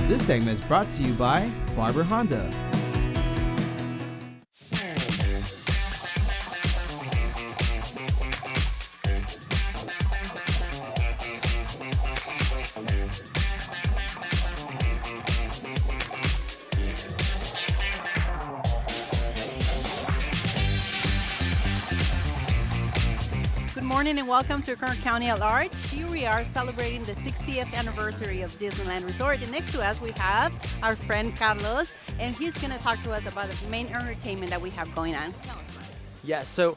This segment is brought to you by Barber Honda. Good morning and welcome to Kern County at Large. Here we are celebrating the 60th anniversary of Disneyland Resort. And next to us we have our friend Carlos, and he's going to talk to us about the main entertainment that we have going on. Yeah, so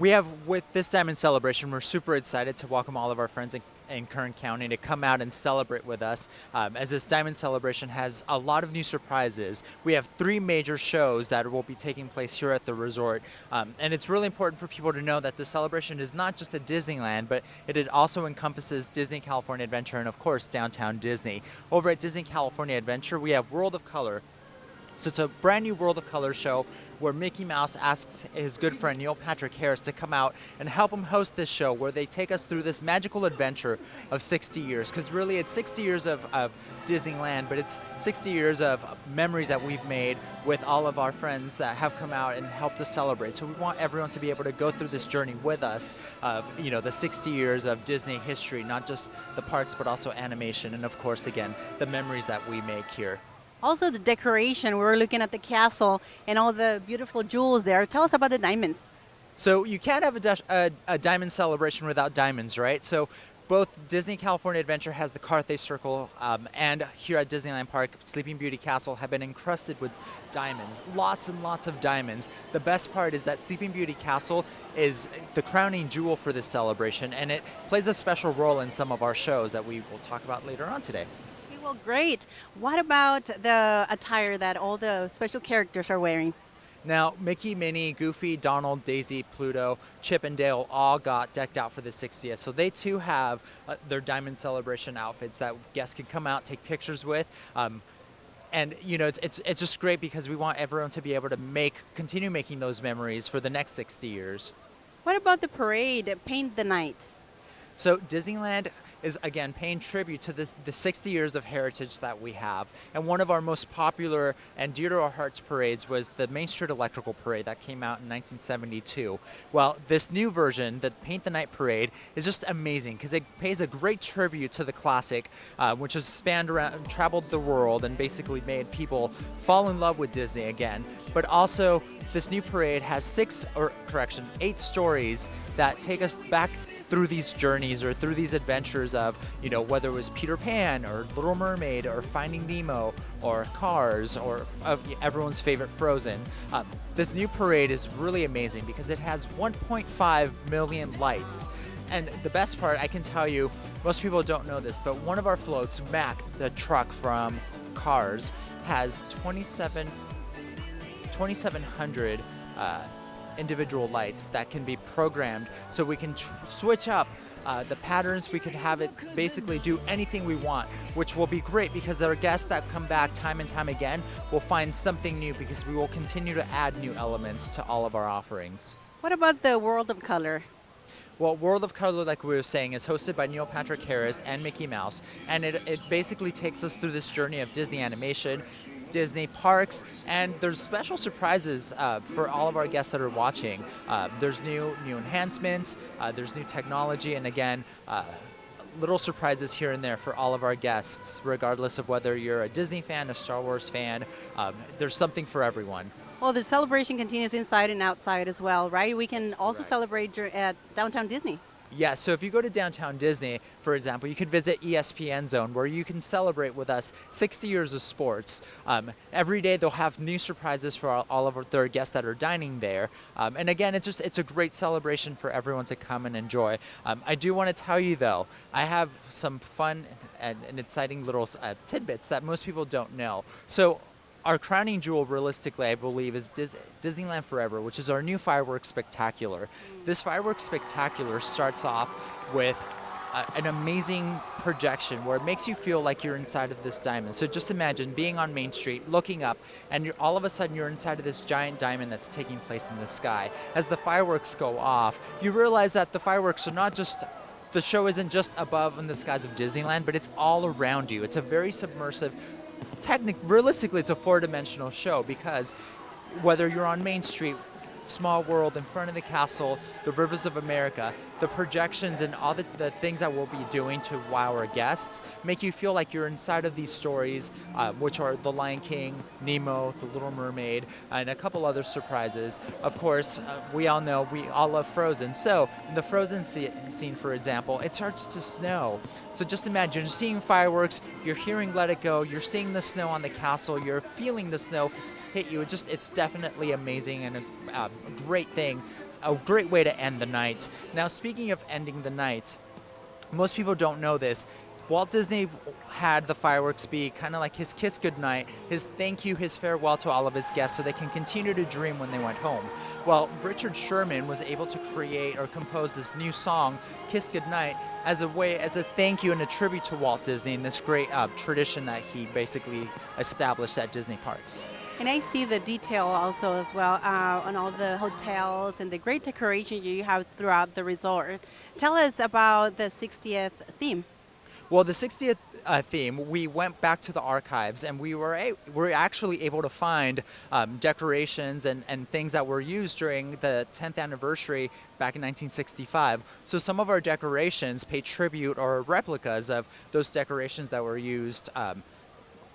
we have, with this Diamond Celebration, we're super excited to welcome all of our friends in Kern County to come out and celebrate with us, as this Diamond Celebration has a lot of new surprises. We have 3 major shows that will be taking place here at the resort, and it's really important for people to know that the celebration is not just at Disneyland, but it also encompasses Disney California Adventure and of course Downtown Disney. Over at Disney California Adventure we have World of Color. So it's a brand new World of Color show where Mickey Mouse asks his good friend Neil Patrick Harris to come out and help him host this show, where they take us through this magical adventure of 60 years. Because really it's 60 years of Disneyland, but it's 60 years of memories that we've made with all of our friends that have come out and helped us celebrate. So we want everyone to be able to go through this journey with us of, you know, the 60 years of Disney history, not just the parks, but also animation. And of course, again, the memories that we make here. Also the decoration, we were looking at the castle and all the beautiful jewels there. Tell us about the diamonds. So you can't have a diamond celebration without diamonds, right? So both Disney California Adventure has the Carthay Circle, and here at Disneyland Park, Sleeping Beauty Castle have been encrusted with diamonds, lots and lots of diamonds. The best part is that Sleeping Beauty Castle is the crowning jewel for this celebration, and it plays a special role in some of our shows that we will talk about later on today. Well, great. What about the attire that all the special characters are wearing? Now, Mickey, Minnie, Goofy, Donald, Daisy, Pluto, Chip, and Dale all got decked out for the 60th. So they too have their Diamond Celebration outfits that guests can come out, take pictures with. And you know, it's just great because we want everyone to be able to continue making those memories for the next 60 years. What about the parade, Paint the Night? So Disneyland is again paying tribute to the 60 years of heritage that we have. And one of our most popular and dear to our hearts parades was the Main Street Electrical Parade that came out in 1972. Well, this new version, the Paint the Night Parade, is just amazing because it pays a great tribute to the classic, which has spanned around, traveled the world, and basically made people fall in love with Disney again. But also, this new parade has 8 stories that take us back through these journeys or through these adventures of, you know, whether it was Peter Pan or Little Mermaid or Finding Nemo or Cars or everyone's favorite Frozen. This new parade is really amazing because it has 1.5 million lights. And the best part, I can tell you, most people don't know this, but one of our floats, Mac, the truck from Cars, has 2,700 individual lights that can be programmed, so we can switch up the patterns. We can have it basically do anything we want, which will be great because our guests that come back time and time again will find something new, because we will continue to add new elements to all of our offerings. What about the World of Color? Well, World of Color, like we were saying, is hosted by Neil Patrick Harris and Mickey Mouse, and it basically takes us through this journey of Disney animation, Disney parks, and there's special surprises for all of our guests that are watching. There's new enhancements, there's new technology, and again, little surprises here and there for all of our guests, regardless of whether you're a Disney fan, a Star Wars fan. There's something for everyone. Well, the celebration continues inside and outside as well, right? We can also Correct. celebrate at Downtown Disney. Yeah, so if you go to Downtown Disney, for example, you can visit ESPN Zone, where you can celebrate with us 60 years of sports. Every day they'll have new surprises for all of their guests that are dining there. And again, it's a great celebration for everyone to come and enjoy. I do want to tell you, though, I have some fun and exciting little tidbits that most people don't know. So our crowning jewel, realistically, I believe, is Disneyland Forever, which is our new fireworks spectacular. This fireworks spectacular starts off with an amazing projection where it makes you feel like you're inside of this diamond. So just imagine being on Main Street, looking up, and all of a sudden you're inside of this giant diamond that's taking place in the sky. As the fireworks go off, you realize that the fireworks are not just, the show isn't just above in the skies of Disneyland, but it's all around you. It's a very submersive realistically, it's a four-dimensional show because whether you're on Main Street, Small World, in front of the castle, the Rivers of America, the projections and all the things that we'll be doing to wow our guests make you feel like you're inside of these stories, which are The Lion King, Nemo, The Little Mermaid, and a couple other surprises. Of course, we all know we all love Frozen. So in the Frozen scene, for example, it starts to snow. So just imagine you're seeing fireworks, you're hearing Let It Go, you're seeing the snow on the castle, you're feeling the snow hit you. It's definitely amazing and a great thing, a great way to end the night. Now, speaking of ending the night, most people don't know this. Walt Disney had the fireworks be kind of like his kiss goodnight, his thank you, his farewell to all of his guests so they can continue to dream when they went home. Well, Richard Sherman was able to create or compose this new song, Kiss Goodnight, as a thank you and a tribute to Walt Disney and this great tradition that he basically established at Disney parks. And I see the detail also as well on all the hotels and the great decoration you have throughout the resort. Tell us about the 60th theme. Well, the 60th theme, we went back to the archives and we were actually able to find decorations and things that were used during the 10th anniversary back in 1965. So some of our decorations pay tribute or replicas of those decorations that were used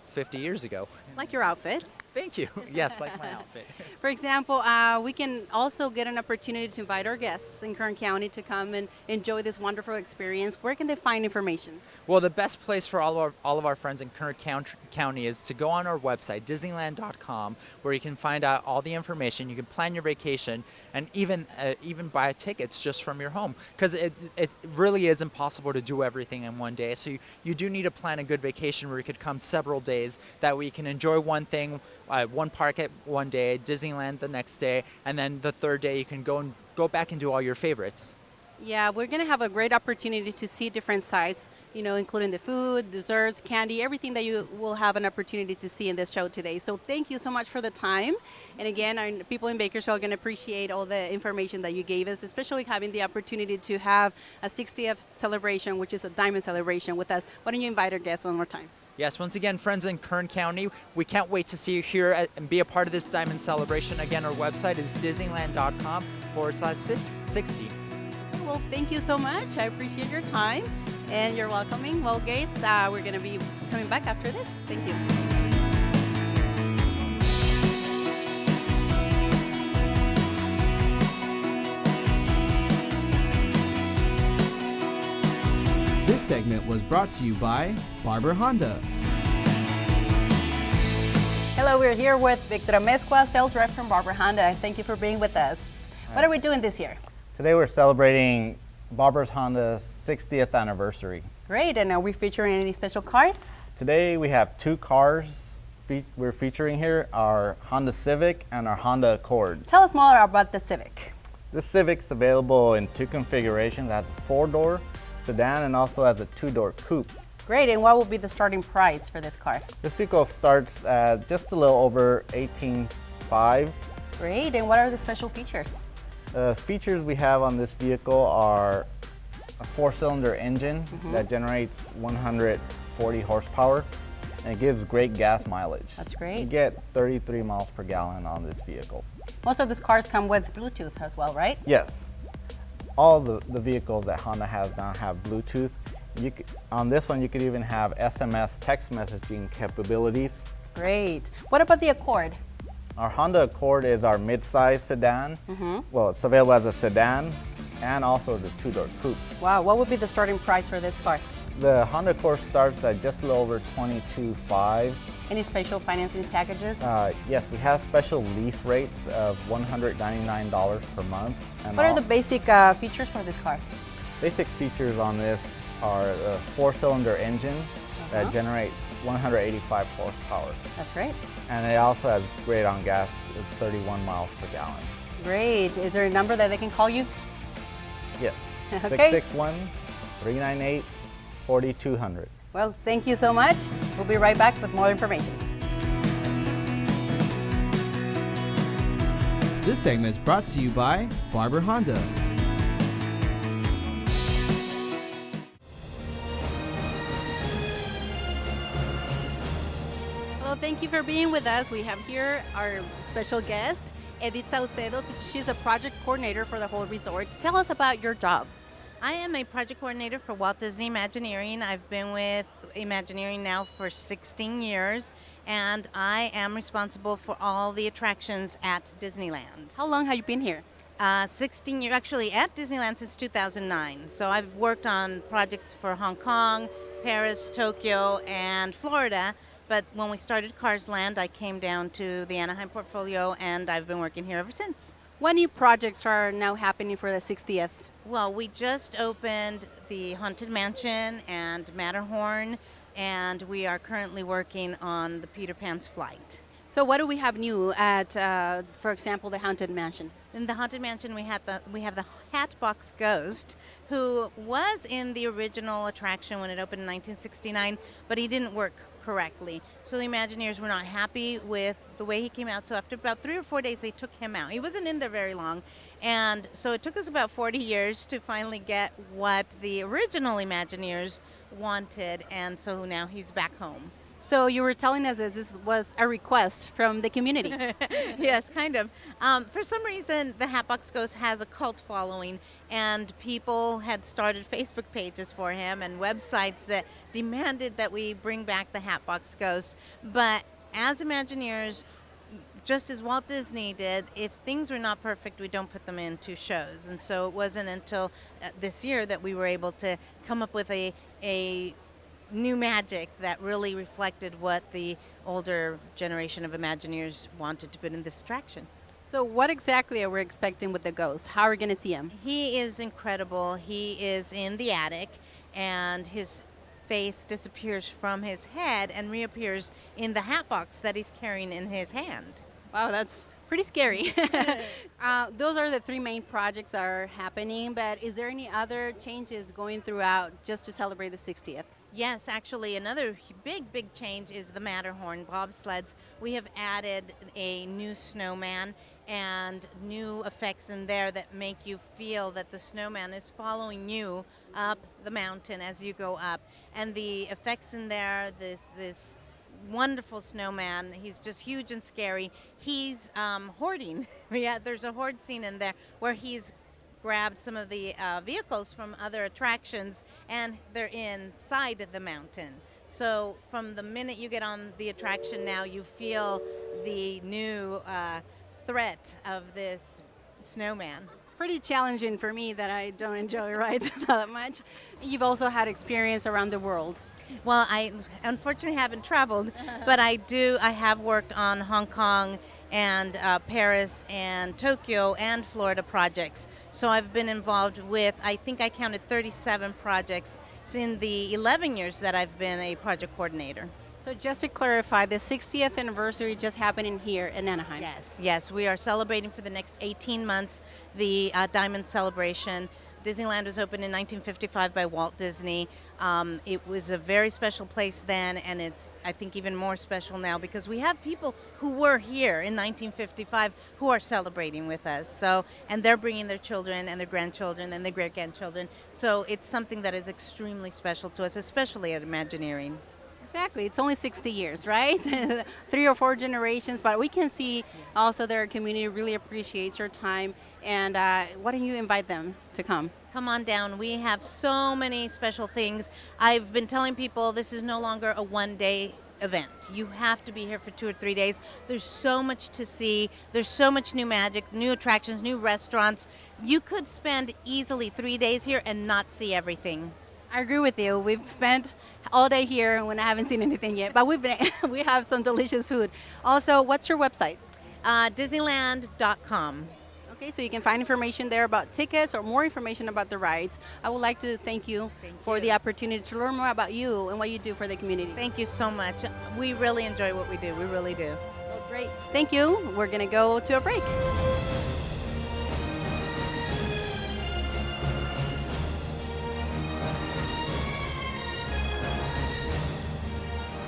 50 years ago. Like your outfit. Thank you. Yes, like my outfit. For example, we can also get an opportunity to invite our guests in Kern County to come and enjoy this wonderful experience. Where can they find information? Well, the best place for all of our friends in Kern County is to go on our website, Disneyland.com, where you can find out all the information. You can plan your vacation and even buy tickets just from your home, because it really is impossible to do everything in one day. So you do need to plan a good vacation where you could come several days. That way you can enjoy one thing. One park at one day, Disneyland the next day, and then the third day you can go back and do all your favorites. Yeah, we're going to have a great opportunity to see different sites, including the food, desserts, candy, everything that you will have an opportunity to see in this show today. So thank you so much for the time. And again, our people in Bakersfield are going to appreciate all the information that you gave us, especially having the opportunity to have a 60th celebration, which is a diamond celebration with us. Why don't you invite our guests one more time? Yes, once again, friends in Kern County, we can't wait to see you here and be a part of this diamond celebration. Again, our website is Disneyland.com/60. Well, thank you so much. I appreciate your time and your welcoming. Well, guys, we're going to be coming back after this. Thank you. This segment was brought to you by Barber Honda. Hello, we're here with Victor Amezcua, sales rep from Barber Honda. Thank you for being with us. What are we doing this year? Today we're celebrating Barber's Honda's 60th anniversary. Great, and are we featuring any special cars? Today we have two cars we're featuring here, our Honda Civic and our Honda Accord. Tell us more about the Civic. This Civic's available in two configurations. It has a 4-door sedan and also has a 2-door coupe. Great, and what will be the starting price for this car? This vehicle starts at just a little over $18,500. Great, and what are the special features? The features we have on this vehicle are a 4-cylinder engine that generates 140 horsepower and it gives great gas mileage. That's great. You get 33 miles per gallon on this vehicle. Most of these cars come with Bluetooth as well, right? Yes. All the vehicles that Honda has now have Bluetooth. On this one, you could even have SMS text messaging capabilities. Great. What about the Accord? Our Honda Accord is our mid-size sedan. Well, it's available as a sedan and also the 2-door coupe. Wow, what would be the starting price for this car? The Honda Accord starts at just a little over $22,500. Any special financing packages? Yes, we have special lease rates of $199 per month. And what are the basic features for this car? Basic features on this are a 4-cylinder engine that generates 185 horsepower. That's great. And it also has great on gas, 31 miles per gallon. Great. Is there a number that they can call you? Yes, Okay. 661-398-4200. Well, thank you so much. We'll be right back with more information. This segment is brought to you by Barber Honda. Well, thank you for being with us. We have here our special guest, Edith Saucedo. She's a project coordinator for the whole resort. Tell us about your job. I am a project coordinator for Walt Disney Imagineering. I've been with Imagineering now for 16 years, and I am responsible for all the attractions at Disneyland. How long have you been here? 16 years, actually at Disneyland since 2009. So I've worked on projects for Hong Kong, Paris, Tokyo, and Florida. But when we started Cars Land, I came down to the Anaheim portfolio, and I've been working here ever since. What new projects are now happening for the 60th? Well, we just opened the Haunted Mansion and Matterhorn, and we are currently working on the Peter Pan's Flight. So what do we have new at, for example, the Haunted Mansion? In the Haunted Mansion, we have the Hatbox Ghost, who was in the original attraction when it opened in 1969, but he didn't work correctly. So the Imagineers were not happy with the way he came out. So after about 3 or 4 days, they took him out. He wasn't in there very long. And so it took us about 40 years to finally get what the original Imagineers wanted. And so now he's back home. So you were telling us this was a request from the community. Yes, kind of. For some reason, the Hatbox Ghost has a cult following, and people had started Facebook pages for him and websites that demanded that we bring back the Hatbox Ghost. But as Imagineers, just as Walt Disney did, if things were not perfect, we don't put them into shows. And so it wasn't until this year that we were able to come up with a new magic that really reflected what the older generation of Imagineers wanted to put in this attraction. So what exactly are we expecting with the ghost? How are we going to see him? He is incredible. He is in the attic, and his face disappears from his head and reappears in the hat box that he's carrying in his hand. Wow, that's pretty scary. Those are the 3 main projects that are happening, but is there any other changes going throughout just to celebrate the 60th? Yes, actually, another big change is the Matterhorn bobsleds. We have added a new snowman and new effects in there that make you feel that the snowman is following you up the mountain as you go up. And the effects in there, this wonderful snowman, he's just huge and scary. He's hoarding. Yeah, there's a hoard scene in there where he's grabbed some of the vehicles from other attractions, and they're inside the mountain. So from the minute you get on the attraction now, you feel the new threat of this snowman. Pretty challenging for me that I don't enjoy rides that much. You've also had experience around the world. Well, I unfortunately haven't traveled, but I have worked on Hong Kong and Paris and Tokyo and Florida projects. So I've been involved with, I think I counted 37 projects in the 11 years that I've been a project coordinator. So just to clarify, the 60th anniversary just happening here in Anaheim. Yes, we are celebrating for the next 18 months the Diamond Celebration. Disneyland was opened in 1955 by Walt Disney. It was a very special place then, and it's, I think, even more special now because we have people who were here in 1955 who are celebrating with us. So, and they're bringing their children and their grandchildren and their great-grandchildren. So it's something that is extremely special to us, especially at Imagineering. Exactly. It's only 60 years, right? 3 or 4 generations, but we can see also their community really appreciates your time. And why don't you invite them to come? Come on down. We have so many special things. I've been telling people this is no longer a one-day event. You have to be here for 2 or 3 days. There's so much to see. There's so much new magic, new attractions, new restaurants. You could spend easily 3 days here and not see everything. I agree with you. We've spent all day here when I haven't seen anything yet, but we have some delicious food. Also, what's your website? Disneyland.com. Okay, so you can find information there about tickets or more information about the rides. I would like to thank you for the opportunity to learn more about you and what you do for the community. Thank you so much. We really enjoy what we do. We really do. Well, great. Thank you. We're going to go to a break.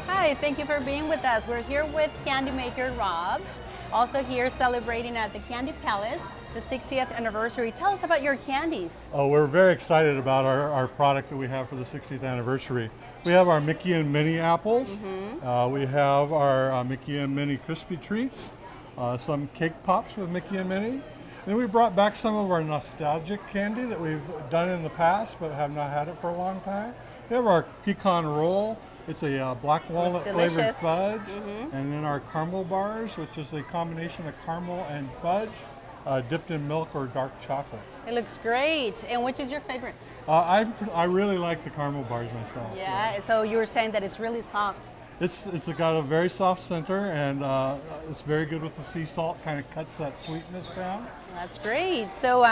Hi, thank you for being with us. We're here with candy maker Rob, also here celebrating at the Candy Palace. the 60th anniversary. Tell us about your candies. Oh, we're very excited about our product that we have for the 60th anniversary. We have our Mickey and Minnie apples. We have our Mickey and Minnie crispy treats, some cake pops with Mickey and Minnie. Then we brought back some of our nostalgic candy that we've done in the past but have not had it for a long time. We have our pecan roll. It's a black walnut flavored fudge. And then our caramel bars, which is a combination of caramel and fudge dipped in milk or dark chocolate. It looks great. And which is your favorite? I really like the caramel bars myself. Yeah, so you were saying that it's really soft. It's got a very soft center, and it's very good with the sea salt. Kind of cuts that sweetness down. That's great. So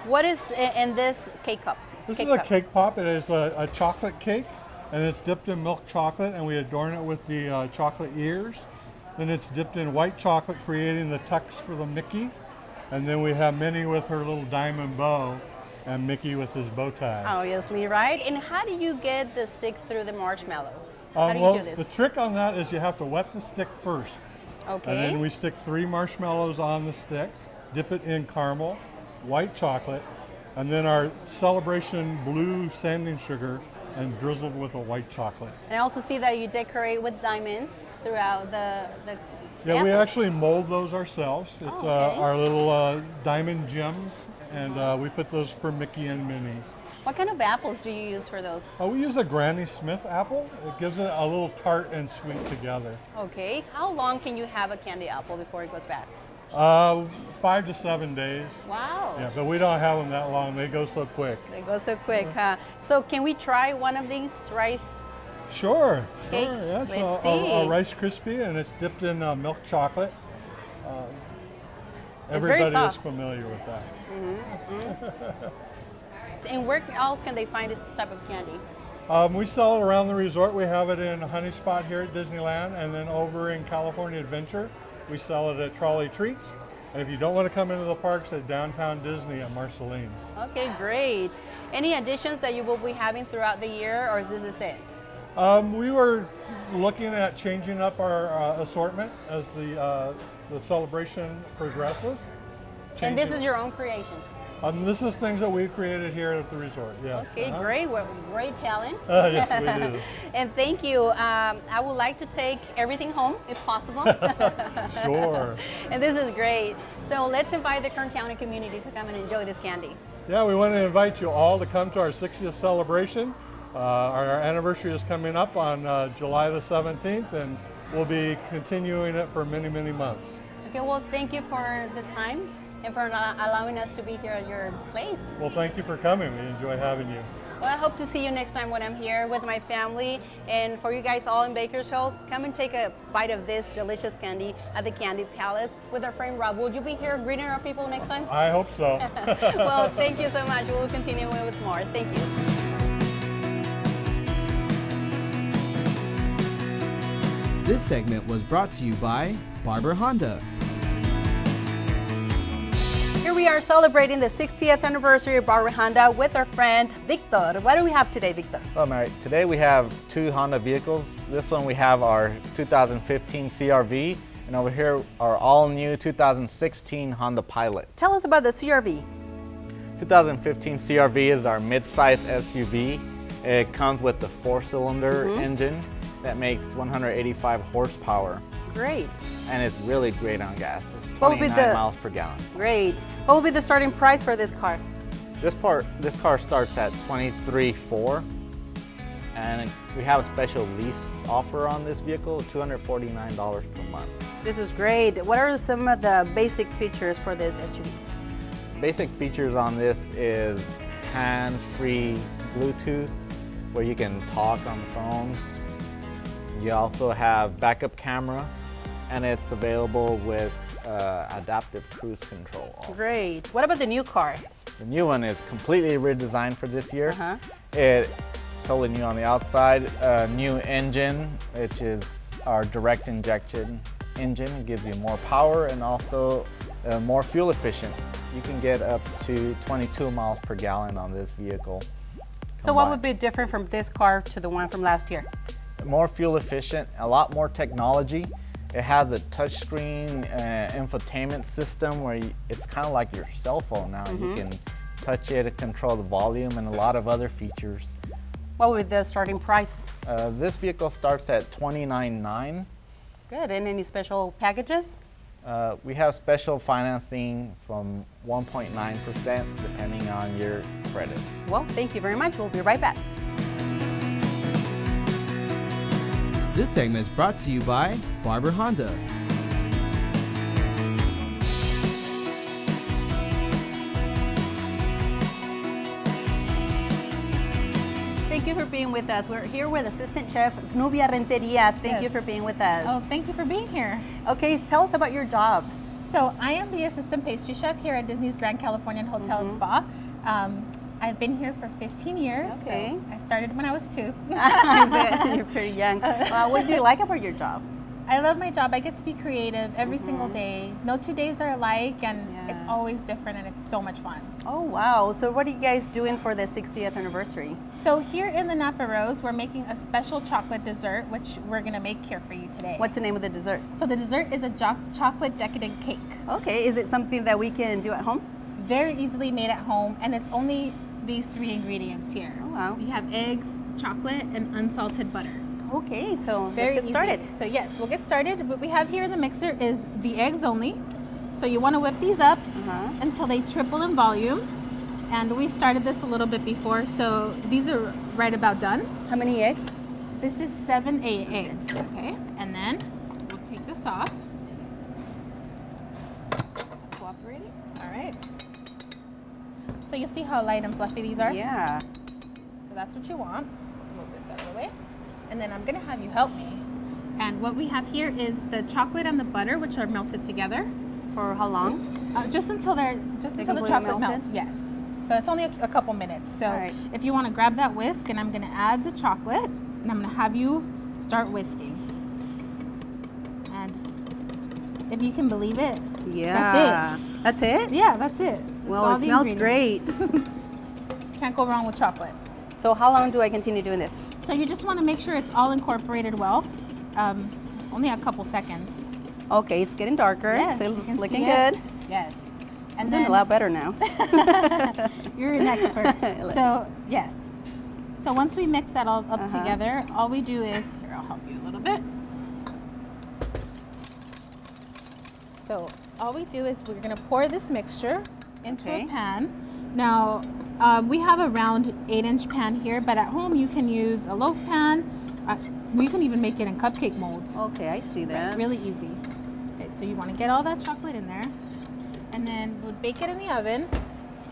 what is in this cake cup? This is a cake pop. It is a chocolate cake, and it's dipped in milk chocolate, and we adorn it with the chocolate ears. Then it's dipped in white chocolate, creating the tux for the Mickey. And then we have Minnie with her little diamond bow, and Mickey with his bow tie. Obviously, right? And how do you get the stick through the marshmallow? How do you do this? The trick on that is you have to wet the stick first. Okay. And then we stick 3 marshmallows on the stick, dip it in caramel, white chocolate, and then our Celebration blue sanding sugar and drizzled with a white chocolate. And I also see that you decorate with diamonds throughout the Yeah, we apples. actually mold those ourselves. It's okay. our little diamond gems, and we put those for Mickey and Minnie. What kind of apples do you use for those? We use a Granny Smith apple. It gives it a little tart and sweet together. Okay. How long can you have a candy apple before it goes bad? 5 to 7 days. Wow. Yeah, but we don't have them that long. They go so quick. They go so quick, huh? So can we try one of these rice? Sure. Cakes. Sure. Yeah, it's Let's a see. Rice Krispie, and it's dipped in milk chocolate. It's very Everybody is soft. familiar with that. And where else can they find this type of candy? We sell it around the resort. We have it in Honey Spot here at Disneyland, and then over in California Adventure, we sell it at Trolley Treats. And if you don't want to come into the parks, at Downtown Disney at Marceline's. Okay, great. Any additions that you will be having throughout the year, or is this it? We were looking at changing up our assortment as the celebration progresses. And this Changing- is your own creation. This is things that we created here at the resort, yes. Okay, great. Well, great talent. Yes, we do. And thank you. I would like to take everything home if possible. Sure. And this is great. So let's invite the Kern County community to come and enjoy this candy. Yeah, we want to invite you all to come to our 60th celebration. Our anniversary is coming up on July the 17th, and we'll be continuing it for many, many months. Okay, well, thank you for the time and for allowing us to be here at your place. Well, thank you for coming. We enjoy having you. Well, I hope to see you next time when I'm here with my family. And for you guys all in Bakersfield, come and take a bite of this delicious candy at the Candy Palace with our friend Rob. Will you be here greeting our people next time? I hope so. Well, thank you so much. We'll continue with more. Thank you. This segment was brought to you by Barber Honda. Here we are celebrating the 60th anniversary of Barber Honda with our friend Victor. What do we have today, Victor? Well, Mary, today we have 2 Honda vehicles. This one we have our 2015 CRV, and over here our all-new 2016 Honda Pilot. Tell us about the CRV. 2015 CRV is our mid-size SUV. It comes with the 4-cylinder engine that makes 185 horsepower, Great. and it's really great on gas. What would be 29 miles per gallon. Great. What will be the starting price for this car? This car starts at $23,400, and we have a special lease offer on this vehicle, $249 per month. This is great. What are some of the basic features for this SUV? Basic features on this is hands-free Bluetooth, where you can talk on the phone. You also have backup camera, and it's available with adaptive cruise control also. Great. What about the new car? The new one is completely redesigned for this year. Uh-huh. It's totally new on the outside. New engine, which is our direct injection engine. It gives you more power and also more fuel efficient. You can get up to 22 miles per gallon on this vehicle. So what combined. would be different from this car to the one from last year? More fuel efficient, a lot more technology. It has a touchscreen infotainment system where it's kind of like your cell phone now. You can touch it to control the volume and a lot of other features. What would the starting price? This vehicle starts at $29,900. Good. And any special packages? We have special financing from 1.9% depending on your credit. Well, thank you very much. We'll be right back. This segment is brought to you by Barber Honda. Thank you for being with us. We're here with Assistant Chef Nubia Renteria. Thank you for being with us. Oh, thank you for being here. Okay, tell us about your job. So I am the assistant pastry chef here at Disney's Grand Californian Hotel and Spa. I've been here for 15 years. Okay. So I started when I was 2. I bet you're pretty young. What do you like about your job? I love my job. I get to be creative every single day. No 2 days are alike, and it's Yeah. always different, and it's so much fun. Oh, wow. So what are you guys doing for the 60th anniversary? So here in the Napa Rose, we're making a special chocolate dessert, which we're going to make here for you today. What's the name of the dessert? So the dessert is a chocolate decadent cake. Okay, is it something that we can do at home? Very easily made at home, and it's only these 3 ingredients here. Oh, wow. We have eggs, chocolate, and unsalted butter. Okay, so Very let's get started. easy. So yes, we'll get started. What we have here in the mixer is the eggs only. So you want to whip these up until they triple in volume. And we started this a little bit before, so these are right about done. How many eggs? This is 7 eggs, okay? And then we'll take this off. Cooperating, all right. So you see how light and fluffy these are? Yeah. So that's what you want. Move this out of the way. And then I'm gonna have you help me. And what we have here is the chocolate and the butter, which are melted together. For how long? Just until the completely chocolate melted? melts. Yes. So it's only a couple minutes. So All right. if you want to grab that whisk, and I'm gonna add the chocolate, and I'm gonna have you start whisking. And if you can believe it, Yeah. That's it? yeah, that's it. That's Well, all it the smells ingredients. great. Can't go wrong with chocolate. So how long do I continue doing this? So you just want to make sure it's all incorporated well. Only a couple seconds. Okay, it's getting darker. Yes, so you it's can looking see it. good. Yes. I'm And doing then a lot better now. you're an expert. So yes. So once we mix that all up together, all we do is, here, I'll help you a little bit. So all we do is we're gonna pour this mixture into Okay. a pan. Now, we have a round 8-inch pan here, but at home you can use a loaf pan. We can even make it in cupcake molds. Okay, I see that. Really easy. Okay, so you want to get all that chocolate in there, and then we'll bake it in the oven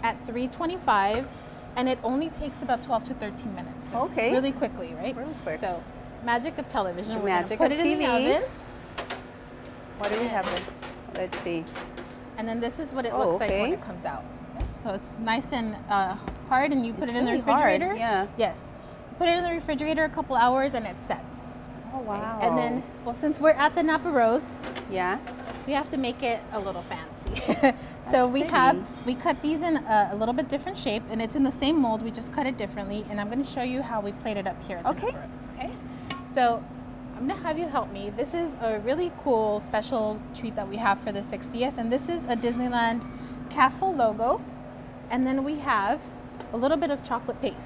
at 325, and it only takes about 12 to 13 minutes. So Okay. Really quickly, right? Really quick. So, magic of television. The We're gonna magic put of it in the TV. oven, What do we have there? Let's see. and then this is what it Oh, looks like when okay. it comes out. So it's nice and hard, and you put It's it in the really hard, refrigerator. yeah. Yes. Put it in the refrigerator a couple hours, and it sets. Oh, wow. And then, well, since we're at the Napa Rose, Yeah. we have to make it a little fancy. So we cut these in a little bit different shape, and it's in the same mold, we just cut it differently, and I'm going to show you how we plate it up here at the Okay. Napa Rose, okay? So I'm going to have you help me. This is a really cool special treat that we have for the 60th, and this is a Disneyland castle logo, and then we have a little bit of chocolate paste.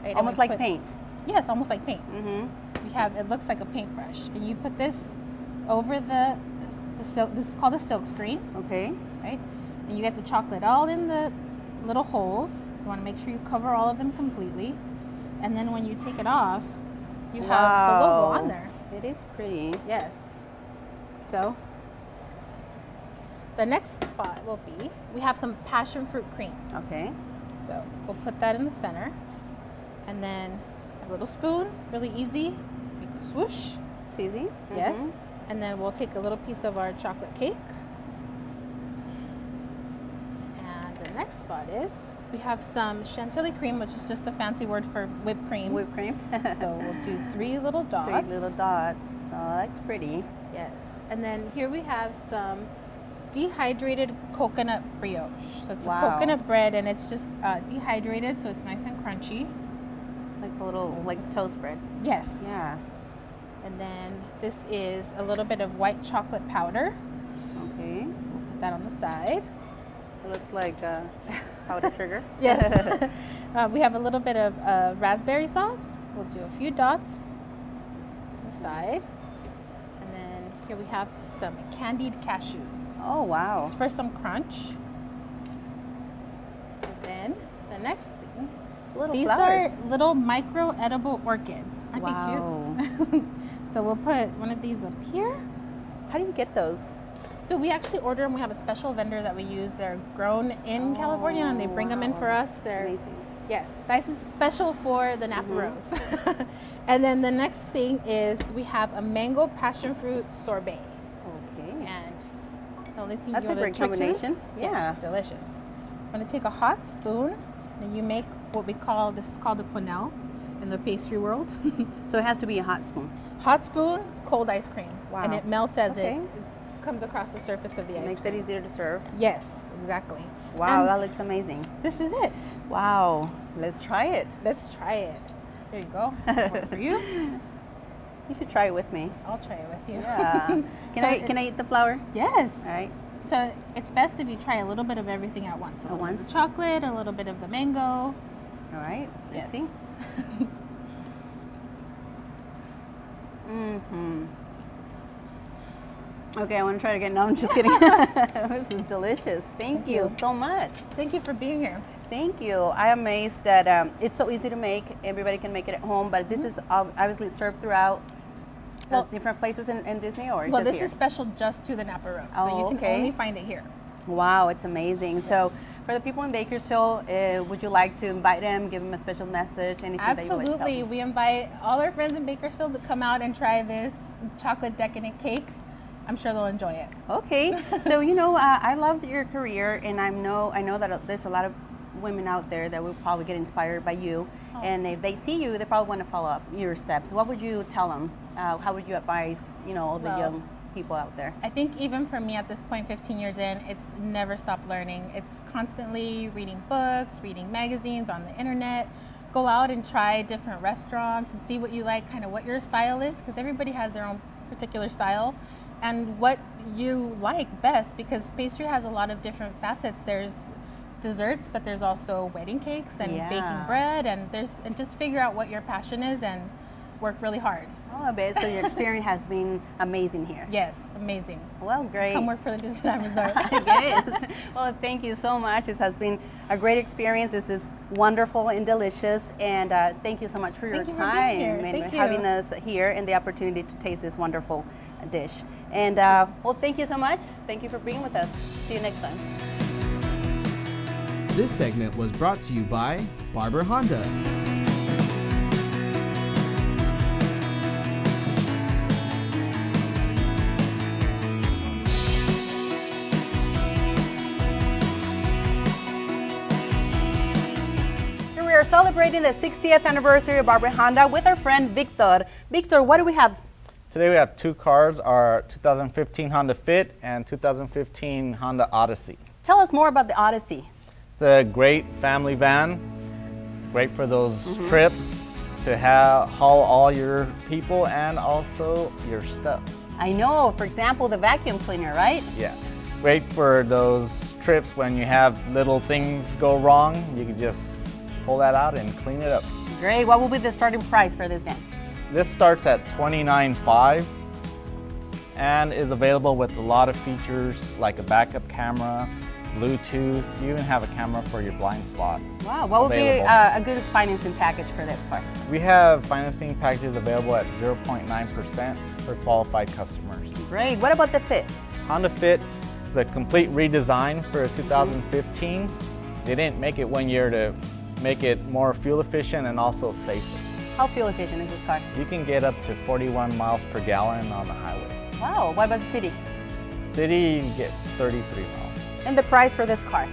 Right? And Almost we like put- paint. Yes, almost like paint. Mm-hmm. So we have, it looks like a paintbrush, and you put this over the silk. This is called a silk screen, Okay. right? And you get the chocolate all in the little holes. You want to make sure you cover all of them completely, and then when you take it off, you have the logo Wow. on there. It is pretty. Yes. So the next spot will be, we have some passion fruit cream. Okay. So we'll put that in the center, and then a little spoon, really easy. Make a swoosh. It's easy. Yes. Mhm. And then we'll take a little piece of our chocolate cake. And the next spot is, we have some chantilly cream, which is just a fancy word for whipped cream. Whipped cream. So we'll do 3 little dots. 3 little dots. Oh, that's pretty. Yes. And then here we have some dehydrated coconut brioche. So it's Wow. a coconut bread, and it's just dehydrated, so it's nice and crunchy. Like a little, like toast bread. Yes. Yeah. And then this is a little bit of white chocolate powder. Okay. Put that on the side. It looks like powdered sugar. Yes. We have a little bit of raspberry sauce. We'll do a few dots on the side. And then here we have some candied cashews. Oh, wow. Just for some crunch. And then the next thing, Little these flowers. are little micro edible orchids. Aren't Wow. they cute? So we'll put one of these up here. How do you get those? So we actually order them. We have a special vendor that we use. They're grown in California, and they bring them in for us. They're Amazing. yes, nice and special for the Napa Rose. And then the next thing is we have a mango passion fruit sorbet. Okay. And the only thing That's you a know great the trick is- combination. Yes, Yeah. delicious. I'm gonna take a hot spoon, and you make what we call, this is called the quenelle in the pastry world. So it has to be a hot spoon. Hot spoon, cold ice cream. Wow. And it melts as Okay. it comes across the surface of the It ice makes cream. it easier to serve. Yes, exactly. Wow, And that looks amazing. this is it. Wow. Let's try it. Let's try it. There you go. One for you. You should try it with me. I'll try it with you. Yeah. Can I eat the flower? Yes. All right. So it's best if you try a little bit of everything at once. So At a little bit once? of chocolate, a little bit of the mango. All right. Let's Yes. see. Mm-hmm. Okay, I want to try it again. No, I'm just kidding. This is delicious. Thank you so much. Thank you for being here. Thank you. I'm amazed that it's so easy to make. Everybody can make it at home, but this is obviously served throughout Well- different places in Disney or Well, just this here? is special just to the Napa Rose. So Oh, you can okay. only find it here. Wow, it's amazing. So for the people in Bakersfield, would you like to invite them, give them a special message, anything that you would like to tell Absolutely. them? We invite all our friends in Bakersfield to come out and try this chocolate decadent cake. I'm sure they'll enjoy it. Okay, so I love your career, and I know that there's a lot of women out there that will probably get inspired by you, and if they see you, they probably want to follow up your steps. What would you tell them? How would you advise all the Well, young people out there? I think even for me at this point, 15 years in, it's never stopped learning. It's constantly reading books, reading magazines on the internet, go out and try different restaurants and see what you like, kind of what your style is, because everybody has their own particular style and what you like best, because pastry has a lot of different facets. There's desserts, but there's also wedding cakes and Yeah. baking bread, and just figure out what your passion is and work really hard. Oh, I bet. So your experience has been amazing here. Yes, amazing. Well, great. Come work for the Disneyland Resort. Yes. Well, thank you so much. This has been a great experience. This is wonderful and delicious. And thank you so much for your Thank you for being time here. and Thank you. having us here and the opportunity to taste this wonderful dish. And well, thank you so much. Thank you for being with us. See you next time. This segment was brought to you by Barber Honda. Here we are celebrating the 60th anniversary of Barber Honda with our friend Victor. Victor, what do we have? Today we have two cars, our 2015 Honda Fit and 2015 Honda Odyssey. Tell us more about the Odyssey. It's a great family van, great for those trips to haul all your people and also your stuff. I know, for example, the vacuum cleaner, right? Yeah, great for those trips when you have little things go wrong. You can just pull that out and clean it up. Great. What will be the starting price for this van? This starts at $29,500 and is available with a lot of features like a backup camera, Bluetooth. You even have a camera for your blind spot. Wow. What would be Available. a good financing package for this car? We have financing packages available at 0.9% for qualified customers. Great. What about the Fit? Honda Fit is a complete redesign for 2015. They didn't make it 1 year to make it more fuel efficient and also safer. How fuel efficient is this car? You can get up to 41 miles per gallon on the highway. Wow. What about the City? City, you can get 33 miles. And the price for this car?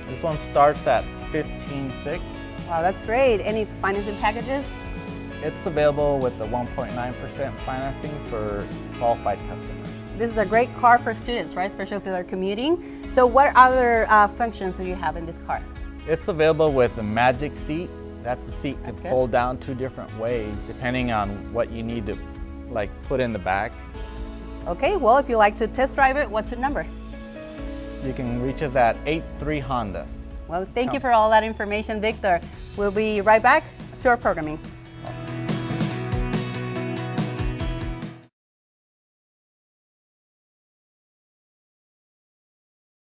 This one starts at $15,600. Wow, that's great. Any financing packages? It's available with the 1.9% financing for qualified customers. This is a great car for students, right? Especially if they're commuting. So what other functions do you have in this car? It's available with the Magic seat. That's the seat That's can good. fold down two different ways depending on what you need to like put in the back. Okay, well, if you like to test drive it, what's the number? You can reach us at 83 Honda. Well, thank you for all that information, Victor. We'll be right back to our programming.